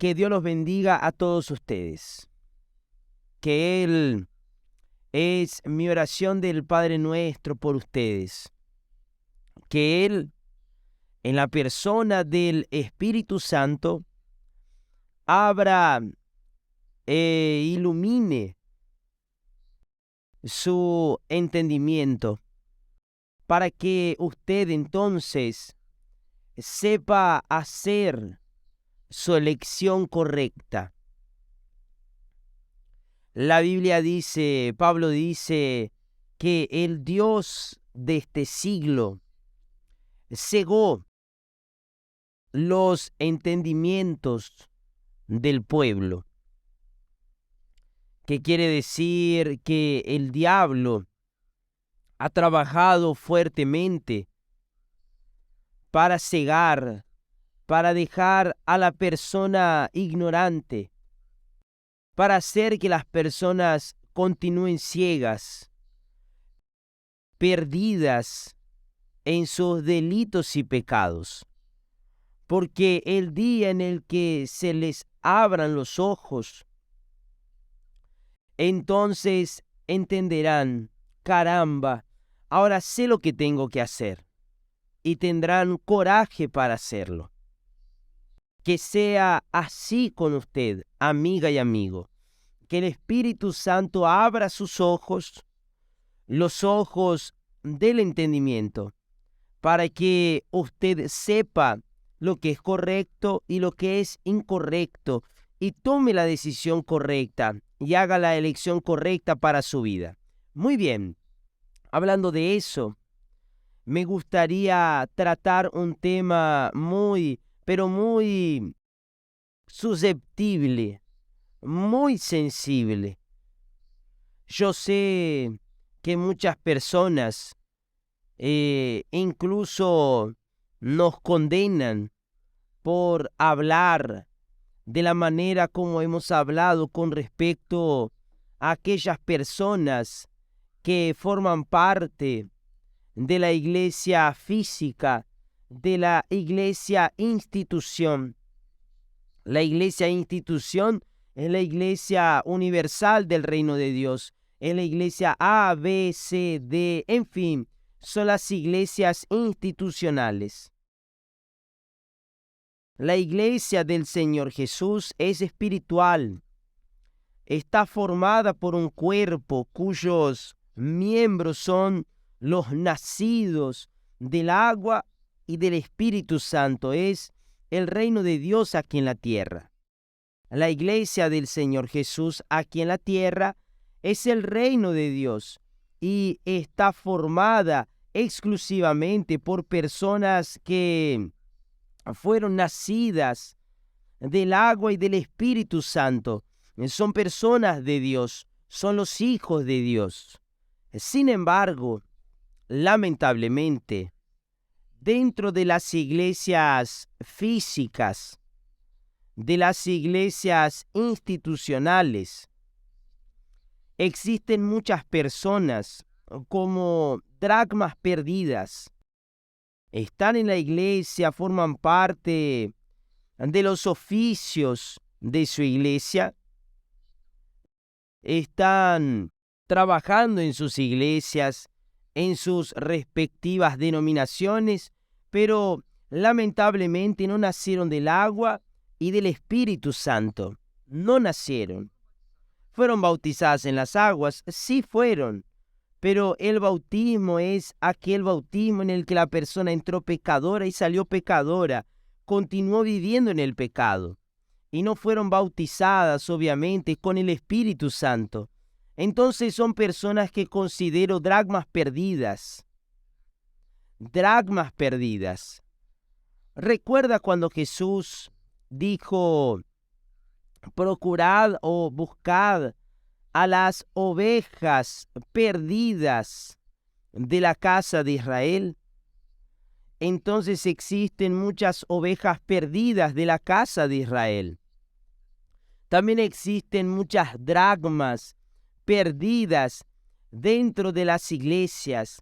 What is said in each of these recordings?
Que Dios los bendiga a todos ustedes. Que Él es mi oración del Padre Nuestro por ustedes. Que Él, en la persona del Espíritu Santo, abra e ilumine su entendimiento para que usted entonces sepa hacer su elección correcta. La Biblia dice, Pablo dice, que el Dios de este siglo cegó los entendimientos del pueblo. ¿Qué quiere decir? Que el diablo ha trabajado fuertemente para cegar, para dejar a la persona ignorante, para hacer que las personas continúen ciegas, perdidas en sus delitos y pecados. Porque el día en el que se les abran los ojos, entonces entenderán, caramba, ahora sé lo que tengo que hacer, y tendrán coraje para hacerlo. Que sea así con usted, amiga y amigo. Que el Espíritu Santo abra sus ojos, los ojos del entendimiento, para que usted sepa lo que es correcto y lo que es incorrecto, y tome la decisión correcta y haga la elección correcta para su vida. Muy bien, hablando de eso, me gustaría tratar un tema muy, pero muy susceptible, muy sensible. Yo sé que muchas personas incluso nos condenan por hablar de la manera como hemos hablado con respecto a aquellas personas que forman parte de la iglesia física, de la iglesia institución. La iglesia institución es la iglesia universal del reino de Dios, es la iglesia A, B, C, D, en fin, son las iglesias institucionales. La iglesia del Señor Jesús es espiritual. Está formada por un cuerpo cuyos miembros son los nacidos del agua y del Espíritu Santo. Es el reino de Dios aquí en la tierra. La iglesia del Señor Jesús aquí en la tierra es el reino de Dios y está formada exclusivamente por personas que fueron nacidas del agua y del Espíritu Santo. Son personas de Dios, son los hijos de Dios. Sin embargo, lamentablemente, dentro de las iglesias físicas, de las iglesias institucionales, existen muchas personas como dracmas perdidas. Están en la iglesia, forman parte de los oficios de su iglesia, están trabajando en sus iglesias, en sus respectivas denominaciones, pero lamentablemente no nacieron del agua y del Espíritu Santo. No nacieron. Fueron bautizadas en las aguas, sí fueron, pero el bautismo es aquel bautismo en el que la persona entró pecadora y salió pecadora, continuó viviendo en el pecado, y no fueron bautizadas, obviamente, con el Espíritu Santo. Entonces son personas que considero dracmas perdidas. Dracmas perdidas. Recuerda cuando Jesús dijo, procurad o buscad a las ovejas perdidas de la casa de Israel. Entonces existen muchas ovejas perdidas de la casa de Israel. También existen muchas dracmas perdidas dentro de las iglesias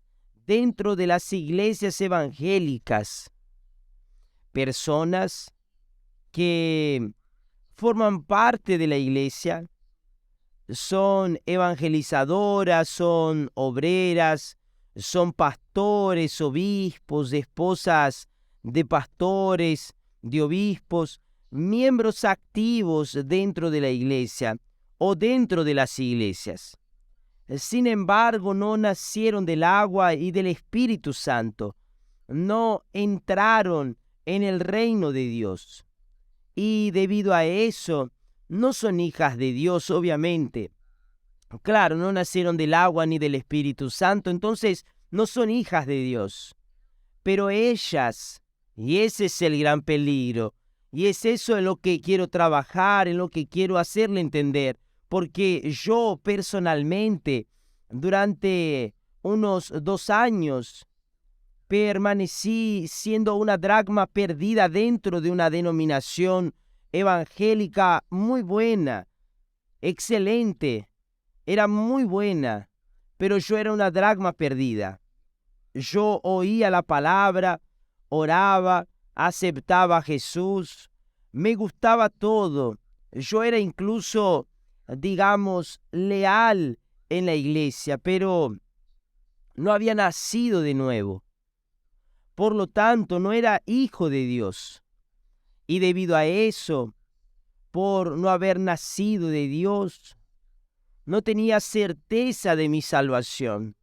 evangélicas. Personas que forman parte de la iglesia, son evangelizadoras, son obreras, son pastores, obispos, esposas de pastores, de obispos, miembros activos dentro de la iglesia o dentro de las iglesias. Sin embargo, no nacieron del agua y del Espíritu Santo, no entraron en el reino de Dios. Y debido a eso, no son hijas de Dios, obviamente. Claro, no nacieron del agua ni del Espíritu Santo, entonces no son hijas de Dios. Pero ellas, y ese es el gran peligro, y es eso en lo que quiero trabajar, en lo que quiero hacerle entender, porque yo personalmente, durante unos 2 años, permanecí siendo una dracma perdida dentro de una denominación evangélica muy buena, excelente, era muy buena, pero yo era una dracma perdida. Yo oía la palabra, oraba, aceptaba a Jesús, me gustaba todo. Yo era incluso, digamos, leal en la iglesia, pero no había nacido de nuevo. Por lo tanto, no era hijo de Dios. Y debido a eso, por no haber nacido de Dios, no tenía certeza de mi salvación.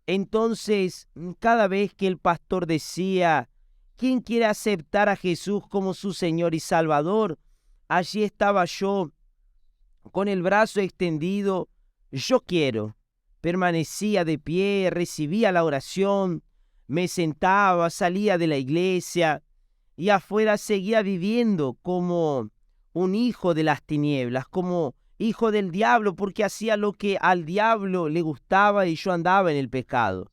Entonces, cada vez que el pastor decía, ¿quién quiere aceptar a Jesús como su Señor y Salvador? Allí estaba yo, con el brazo extendido, yo quiero. Permanecía de pie, recibía la oración, me sentaba, salía de la iglesia y afuera seguía viviendo como un hijo de las tinieblas, como hijo del diablo, porque hacía lo que al diablo le gustaba y yo andaba en el pecado.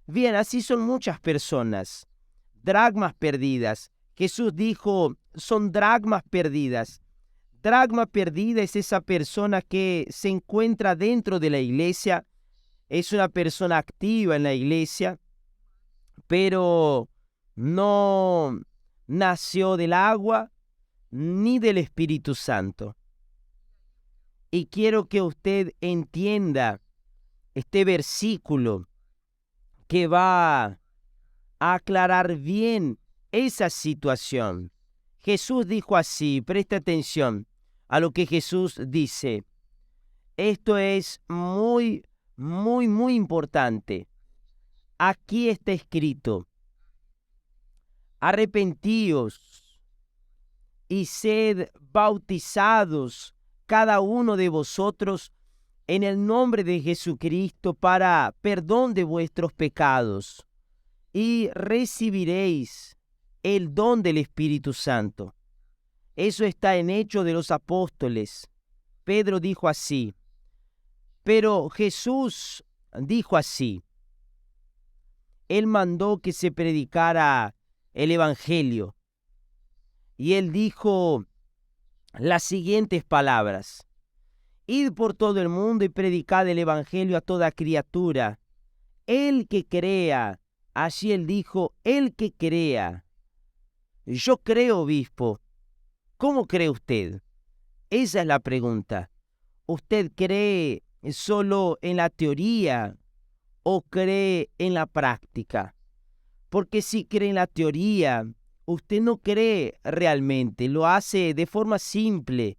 Bien, así son muchas personas, dracmas perdidas. Jesús dijo, son dracmas perdidas. Dracma perdida es esa persona que se encuentra dentro de la iglesia, es una persona activa en la iglesia, pero no nació del agua ni del Espíritu Santo. Y quiero que usted entienda este versículo que va a aclarar bien esa situación. Jesús dijo así, presta atención a lo que Jesús dice. Esto es muy, muy, muy importante. Aquí está escrito, arrepentíos y sed bautizados cada uno de vosotros en el nombre de Jesucristo para perdón de vuestros pecados, y recibiréis el don del Espíritu Santo. Eso está en Hechos de los Apóstoles. Pedro dijo así, pero Jesús dijo así. Él mandó que se predicara el Evangelio. Y él dijo las siguientes palabras. Id por todo el mundo y predicad el Evangelio a toda criatura. El que crea, así él dijo, el que crea. Yo creo, obispo. ¿Cómo cree usted? Esa es la pregunta. ¿Usted cree solo en la teoría o cree en la práctica? Porque si cree en la teoría, usted no cree realmente, lo hace de forma simple,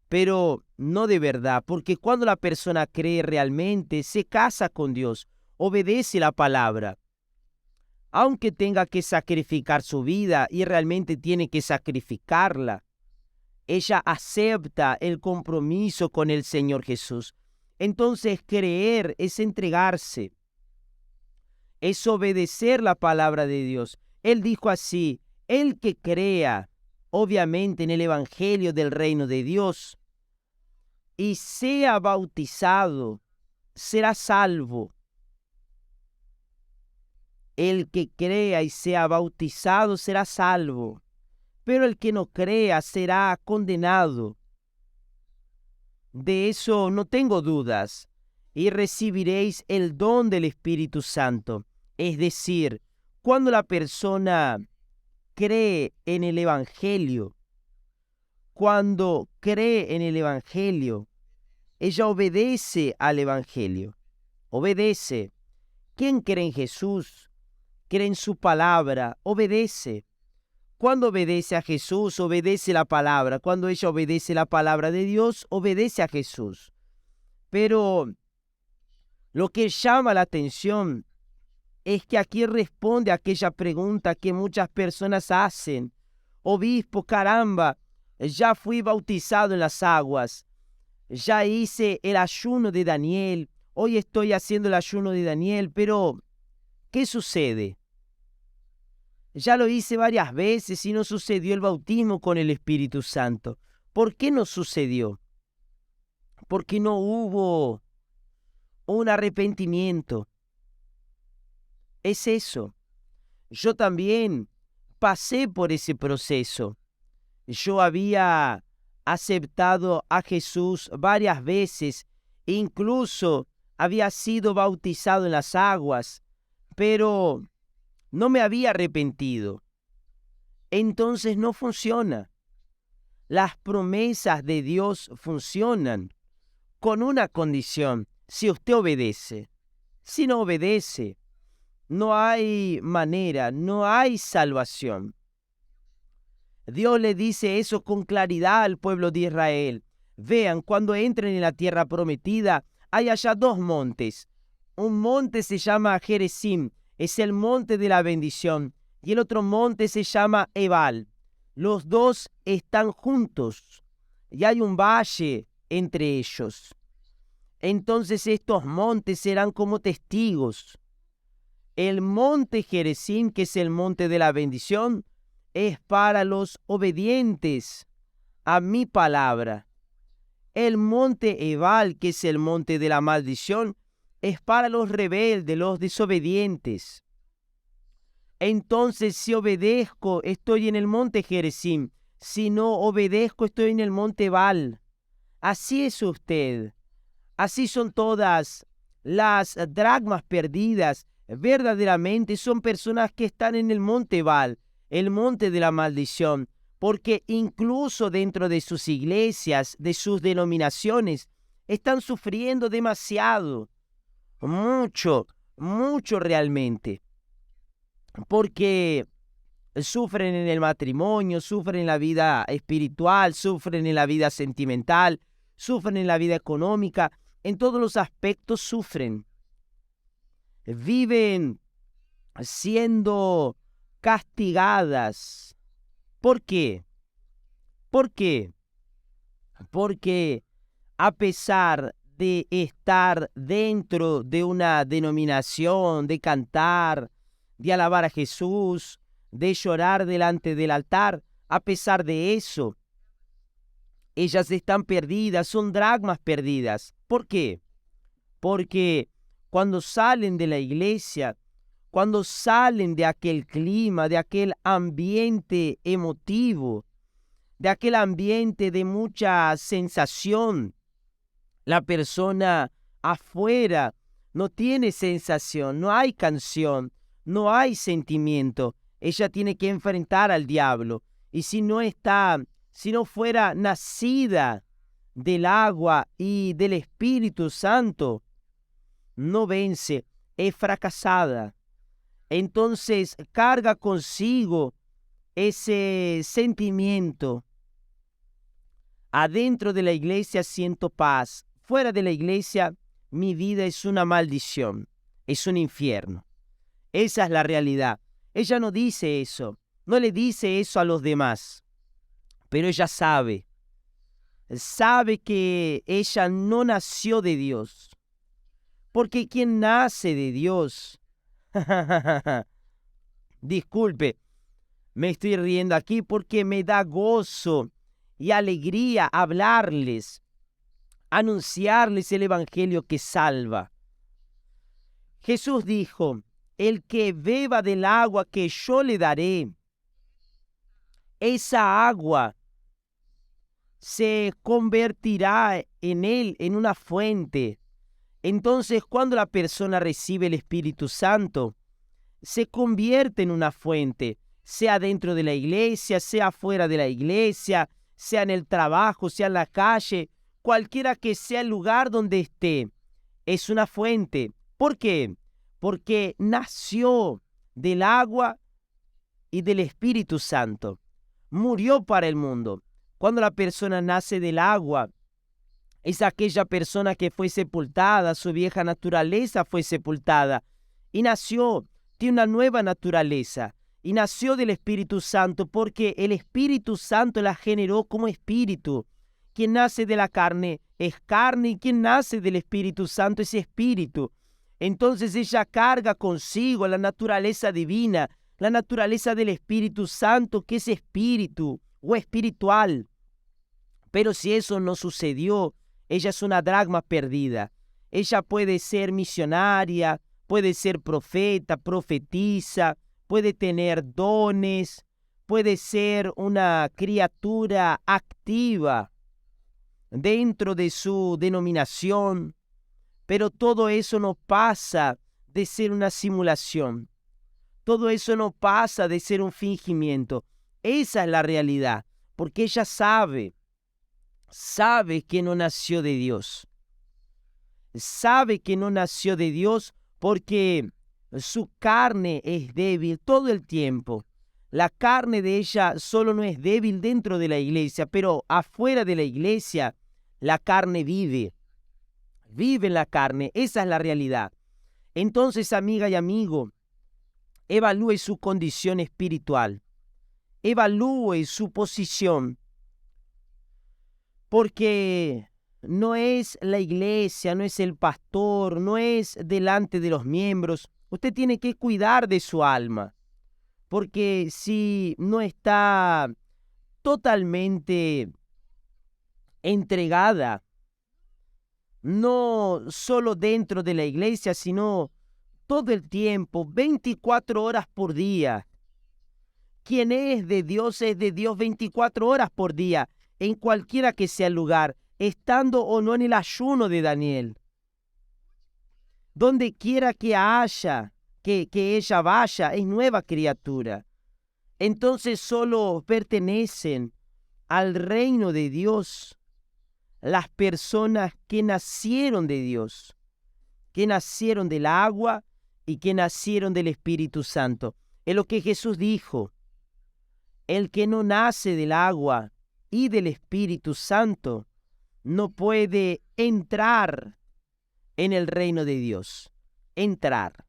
pero no de verdad, porque cuando la persona cree realmente, se casa con Dios, obedece la palabra. Aunque tenga que sacrificar su vida y realmente tiene que sacrificarla, ella acepta el compromiso con el Señor Jesús. Entonces creer es entregarse, es obedecer la palabra de Dios. Él dijo así, el que crea, obviamente en el Evangelio del reino de Dios, y sea bautizado, será salvo. El que crea y sea bautizado será salvo, pero el que no crea será condenado. De eso no tengo dudas, y recibiréis el don del Espíritu Santo. Es decir, cuando la persona cree en el Evangelio, cuando cree en el Evangelio, ella obedece al Evangelio, obedece. ¿Quién cree en Jesús? Cree en su palabra, obedece. Cuando obedece a Jesús, obedece la palabra. Cuando ella obedece la palabra de Dios, obedece a Jesús. Pero lo que llama la atención es que aquí responde a aquella pregunta que muchas personas hacen. Obispo, caramba, ya fui bautizado en las aguas, ya hice el ayuno de Daniel, hoy estoy haciendo el ayuno de Daniel, pero ¿qué sucede? Ya lo hice varias veces y no sucedió el bautismo con el Espíritu Santo. ¿Por qué no sucedió? Porque no hubo un arrepentimiento. Es eso. Yo también pasé por ese proceso. Yo había aceptado a Jesús varias veces, incluso había sido bautizado en las aguas, pero no me había arrepentido. Entonces no funciona. Las promesas de Dios funcionan con una condición: si usted obedece. Si no obedece, no hay manera, no hay salvación. Dios le dice eso con claridad al pueblo de Israel. Vean, cuando entren en la tierra prometida, hay allá dos montes. Un monte se llama Gerizim, es el monte de la bendición, y el otro monte se llama Ebal. Los dos están juntos y hay un valle entre ellos. Entonces estos montes serán como testigos. El monte Gerizim, que es el monte de la bendición, es para los obedientes a mi palabra. El monte Ebal, que es el monte de la maldición, es para los rebeldes, los desobedientes. Entonces, si obedezco, estoy en el monte Gerizim. Si no obedezco, estoy en el monte Ebal. Así es usted. Así son todas las dracmas perdidas. Verdaderamente son personas que están en el monte Ebal, el monte de la maldición, porque incluso dentro de sus iglesias, de sus denominaciones, están sufriendo demasiado, mucho realmente, porque sufren en el matrimonio, sufren en la vida espiritual, sufren en la vida sentimental, sufren en la vida económica, en todos los aspectos sufren. Viven siendo castigadas. ¿Por qué? ¿Por qué? Porque a pesar de estar dentro de una denominación, de cantar, de alabar a Jesús, de llorar delante del altar, a pesar de eso, ellas están perdidas, son dracmas perdidas. ¿Por qué? Porque cuando salen de la iglesia, cuando salen de aquel clima, de aquel ambiente emotivo, de aquel ambiente de mucha sensación, la persona afuera no tiene sensación, no hay canción, no hay sentimiento. Ella tiene que enfrentar al diablo. Y si no fuera nacida del agua y del Espíritu Santo, no vence, es fracasada. Entonces carga consigo ese sentimiento. Adentro de la iglesia siento paz. Fuera de la iglesia, mi vida es una maldición, es un infierno. Esa es la realidad. Ella no dice eso, no le dice eso a los demás, pero ella sabe que ella no nació de Dios. Porque quien nace de Dios, disculpe, me estoy riendo aquí porque me da gozo y alegría hablarles, anunciarles el evangelio que salva. Jesús dijo: el que beba del agua que yo le daré, esa agua se convertirá en él en una fuente. Entonces, cuando la persona recibe el Espíritu Santo, se convierte en una fuente, sea dentro de la iglesia, sea fuera de la iglesia, sea en el trabajo, sea en la calle, cualquiera que sea el lugar donde esté, es una fuente. ¿Por qué? Porque nació del agua y del Espíritu Santo. Murió para el mundo. Cuando la persona nace del agua, es aquella persona que fue sepultada, su vieja naturaleza fue sepultada y nació, tiene una nueva naturaleza y nació del Espíritu Santo porque el Espíritu Santo la generó como espíritu. Quien nace de la carne es carne y quien nace del Espíritu Santo es espíritu. Entonces ella carga consigo la naturaleza divina, la naturaleza del Espíritu Santo, que es espíritu o espiritual. Pero si eso no sucedió, ella es una dracma perdida. Ella puede ser misionaria, puede ser profeta, profetisa, puede tener dones, puede ser una criatura activa dentro de su denominación, pero todo eso no pasa de ser una simulación. Todo eso no pasa de ser un fingimiento. Esa es la realidad, porque ella sabe que no nació de Dios. Sabe que no nació de Dios porque su carne es débil todo el tiempo. La carne de ella solo no es débil dentro de la iglesia, pero afuera de la iglesia la carne vive. Vive en la carne, esa es la realidad. Entonces, amiga y amigo, evalúe su condición espiritual. Evalúe su posición. Porque no es la iglesia, no es el pastor, no es delante de los miembros. Usted tiene que cuidar de su alma, porque si no está totalmente entregada, no solo dentro de la iglesia, sino todo el tiempo, 24 horas por día. Quien es de Dios 24 horas por día, en cualquiera que sea el lugar, estando o no en el ayuno de Daniel. Donde quiera que haya, que ella vaya, es nueva criatura. Entonces solo pertenecen al reino de Dios las personas que nacieron de Dios, que nacieron del agua y que nacieron del Espíritu Santo. Es lo que Jesús dijo. El que no nace del agua y del Espíritu Santo no puede entrar en el reino de Dios. Entrar.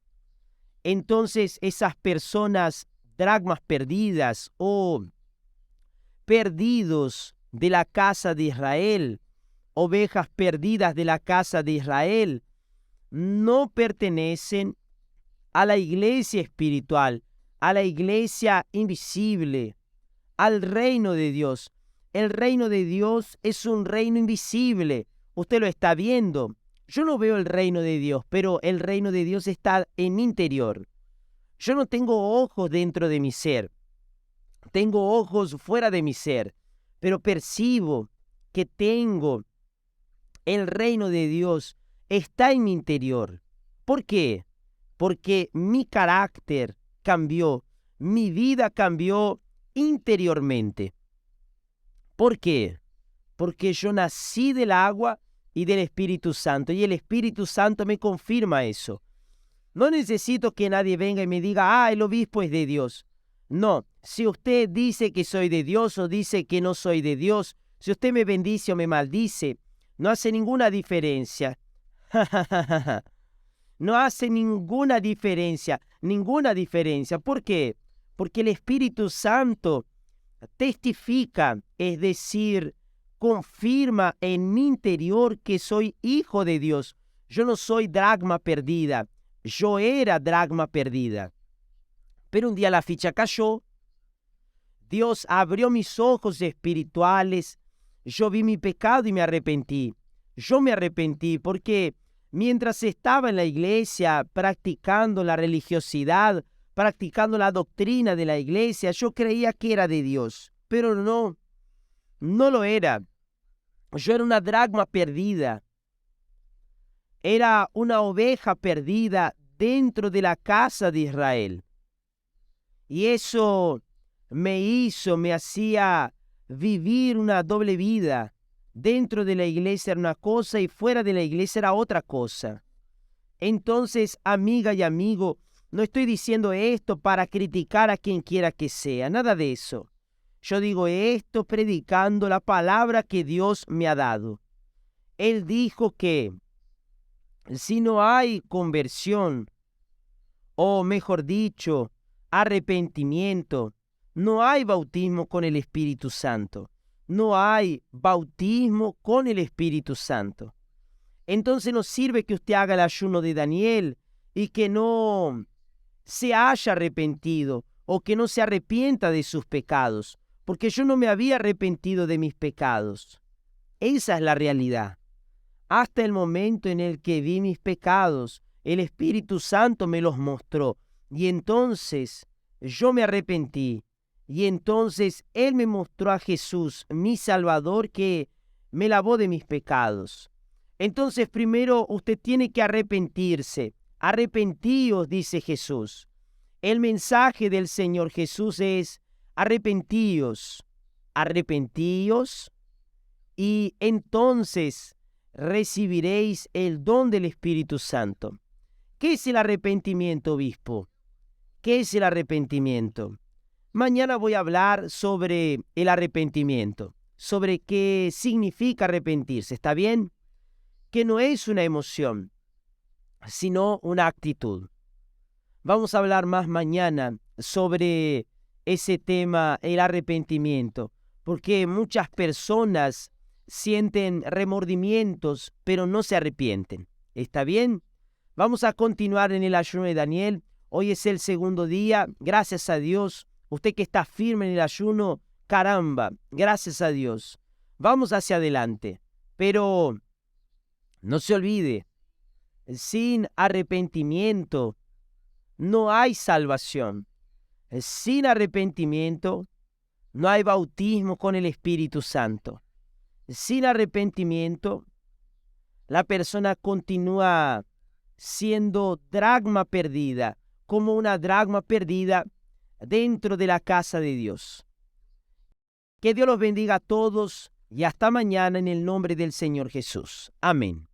Entonces esas personas dracmas perdidas o perdidos de la casa de Israel, ovejas perdidas de la casa de Israel, no pertenecen a la iglesia espiritual, a la iglesia invisible, al reino de Dios. El reino de Dios es un reino invisible. Usted lo está viendo. Yo no veo el reino de Dios, pero el reino de Dios está en mi interior. Yo no tengo ojos dentro de mi ser. Tengo ojos fuera de mi ser, pero percibo que tengo el reino de Dios. Está en mi interior. ¿Por qué? Porque mi carácter cambió, mi vida cambió interiormente. ¿Por qué? Porque yo nací del agua y del Espíritu Santo, y el Espíritu Santo me confirma eso. No necesito que nadie venga y me diga, el obispo es de Dios. No, si usted dice que soy de Dios o dice que no soy de Dios, si usted me bendice o me maldice, no hace ninguna diferencia. No hace ninguna diferencia. ¿Por qué? Porque el Espíritu Santo testifica, es decir, confirma en mi interior que soy hijo de Dios. Yo no soy dracma perdida, yo era dracma perdida. Pero un día la ficha cayó, Dios abrió mis ojos espirituales, yo vi mi pecado y me arrepentí. Yo me arrepentí porque mientras estaba en la iglesia practicando la religiosidad, practicando la doctrina de la iglesia, yo creía que era de Dios, pero no lo era. Yo era una dracma perdida, era una oveja perdida dentro de la casa de Israel. Y eso me hacía vivir una doble vida. Dentro de la iglesia era una cosa y fuera de la iglesia era otra cosa. Entonces, amiga y amigo, no estoy diciendo esto para criticar a quien quiera que sea, nada de eso. Yo digo esto predicando la palabra que Dios me ha dado. Él dijo que si no hay conversión, o mejor dicho, arrepentimiento, no hay bautismo con el Espíritu Santo. No hay bautismo con el Espíritu Santo. Entonces no sirve que usted haga el ayuno de Daniel y que no se haya arrepentido o que no se arrepienta de sus pecados, porque yo no me había arrepentido de mis pecados. Esa es la realidad. Hasta el momento en el que vi mis pecados, el Espíritu Santo me los mostró y entonces yo me arrepentí y entonces Él me mostró a Jesús, mi Salvador, que me lavó de mis pecados. Entonces primero usted tiene que arrepentirse. Arrepentíos, dice Jesús. El mensaje del Señor Jesús es arrepentíos, arrepentíos y entonces recibiréis el don del Espíritu Santo. ¿Qué es el arrepentimiento, obispo? ¿Qué es el arrepentimiento? Mañana voy a hablar sobre el arrepentimiento, sobre qué significa arrepentirse, ¿está bien? Que no es una emoción, sino una actitud. Vamos a hablar más mañana sobre ese tema, el arrepentimiento, porque muchas personas sienten remordimientos, pero no se arrepienten. ¿Está bien? Vamos a continuar en el ayuno de Daniel. Hoy es el segundo día. Gracias a Dios. Usted que está firme en el ayuno, caramba, gracias a Dios. Vamos hacia adelante. Pero no se olvide, sin arrepentimiento no hay salvación. Sin arrepentimiento no hay bautismo con el Espíritu Santo. Sin arrepentimiento, la persona continúa siendo dracma perdida, como una dracma perdida dentro de la casa de Dios. Que Dios los bendiga a todos y hasta mañana en el nombre del Señor Jesús. Amén.